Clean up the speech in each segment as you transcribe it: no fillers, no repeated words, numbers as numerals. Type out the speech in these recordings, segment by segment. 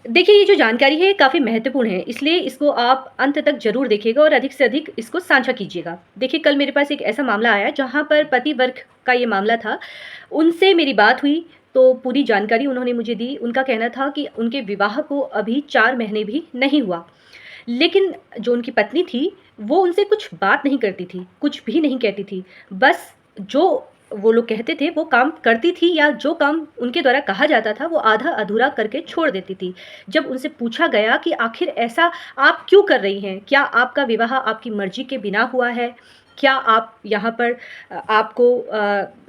देखिए, ये जो जानकारी है काफ़ी महत्वपूर्ण है, इसलिए इसको आप अंत तक ज़रूर देखिएगा और अधिक से अधिक इसको साझा कीजिएगा। देखिए, कल मेरे पास एक ऐसा मामला आया जहाँ पर पति वर्ग का ये मामला था। उनसे मेरी बात हुई, तो पूरी जानकारी उन्होंने मुझे दी। उनका कहना था कि उनके विवाह को अभी 4 महीने भी नहीं हुआ। लेकिन जो उनकी पत्नी थी, वो उनसे कुछ बात नहीं करती थी, कुछ भी नहीं कहती थी। बस जो वो लोग कहते थे, वो काम करती थी या जो काम उनके द्वारा कहा जाता था, वो आधा-अधूरा करके छोड़ देती थी। जब उनसे पूछा गया कि आखिर ऐसा आप क्यों कर रही हैं? क्या आपका विवाह आपकी मर्ज़ी के बिना हुआ है? क्या आप यहाँ पर आपको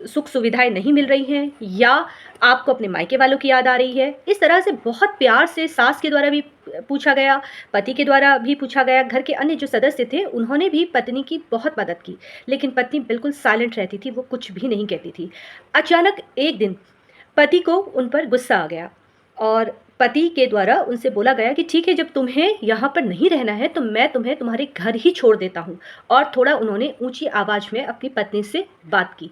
सुख-सुविधाएँ नहीं मिल रही हैं या आपको अपने मायके वालों की याद आ रही है? इस तरह से बहुत प्यार से सास के द्वारा भी पूछा गया, पति के द्वारा भी पूछा गया, घर के अन्य जो सदस्य थे, उन्होंने भी पत्नी की बहुत मदद की। लेकिन पत्नी बिल्कुल साइलेंट रहती थी, वो कुछ भी नहीं कहती थी। अचानक एक दिन पति को उन पर गुस्सा आ गया और पति के द्वारा उनसे बोला गया कि ठीक है, जब तुम्हें यहाँ पर नहीं रहना है, तो मैं तुम्हें तुम्हारे घर ही छोड़ देता हूँ। और थोड़ा उन्होंने ऊँची आवाज़ में अपनी पत्नी से बात की।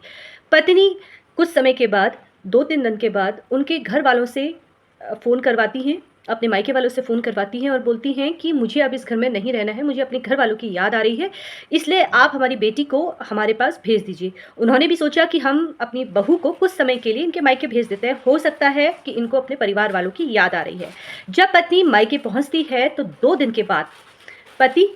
पत्नी कुछ समय के बाद 2-3 दिन के बाद उनके घर वालों से फ़ोन करवाती हैं, अपने मायके वालों से फ़ोन करवाती हैं और बोलती हैं कि मुझे अब इस घर में नहीं रहना है, मुझे अपने घर वालों की याद आ रही है, इसलिए आप हमारी बेटी को हमारे पास भेज दीजिए। उन्होंने भी सोचा कि हम अपनी बहू को कुछ समय के लिए इनके मायके भेज देते हैं, हो सकता है कि इनको अपने परिवार वालों की याद आ रही है। जब पत्नी मायके पहुँचती है, तो 2 दिन के बाद पति,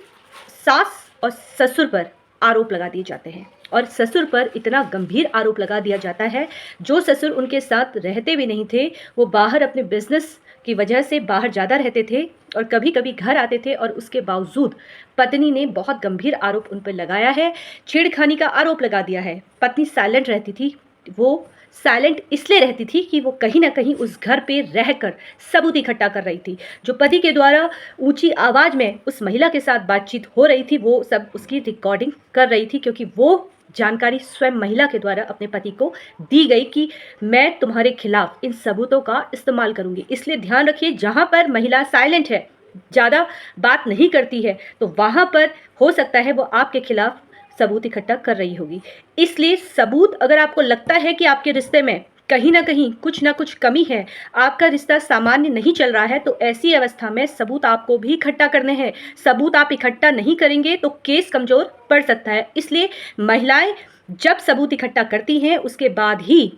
सास और ससुर पर आरोप लगा दिए जाते हैं और ससुर पर इतना गंभीर आरोप लगा दिया जाता है, जो ससुर उनके साथ रहते भी नहीं थे, वो बाहर अपने बिज़नेस की वजह से बाहर ज़्यादा रहते थे और कभी-कभी घर आते थे और उसके बावजूद पत्नी ने बहुत गंभीर आरोप उन पर लगाया है, छेड़खानी का आरोप लगा दिया है। पत्नी साइलेंट रहती थी, वो साइलेंट इसलिए रहती थी कि वो कहीं न कहीं उस घर पे रहकर सबूत इकट्ठा कर रही थी। जो पति के द्वारा ऊँची आवाज़ में उस महिला के साथ बातचीत हो रही थी, वो सब उसकी रिकॉर्डिंग कर रही थी क्योंकि वो जानकारी स्वयं महिला के द्वारा अपने पति को दी गई कि मैं तुम्हारे खिलाफ इन सबूतों का इस्तेमाल करूँगी। इसलिए ध्यान रखिए, जहाँ पर महिला साइलेंट है, ज़्यादा बात नहीं करती है, तो वहाँ पर हो सकता है वो आपके खिलाफ सबूत इकट्ठा कर रही होगी। इसलिए सबूत, अगर आपको लगता है कि आपके रिश्ते में कहीं न कहीं कुछ न कुछ कमी है, आपका रिश्ता सामान्य नहीं चल रहा है, तो ऐसी अवस्था में सबूत आपको भी इकट्ठा करने हैं। सबूत आप इकट्ठा नहीं करेंगे तो केस कमज़ोर पड़ सकता है। इसलिए महिलाएँ जब सबूत इकट्ठा करती हैं, उसके बाद ही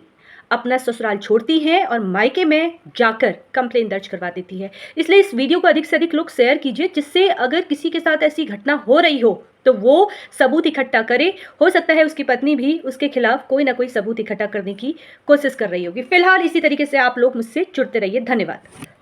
अपना ससुराल छोड़ती हैं और मायके में जाकर कंप्लेंट दर्ज करवा देती है। इसलिए इस वीडियो को अधिक से अधिक लोग शेयर कीजिए, जिससे अगर किसी के साथ ऐसी घटना हो रही हो, तो वो सबूत इकट्ठा करे। हो सकता है उसकी पत्नी भी उसके खिलाफ कोई ना कोई सबूत इकट्ठा करने की कोशिश कर रही होगी। फिलहाल इसी तरीके से आप लोग मुझसे जुड़ते रहिए। धन्यवाद।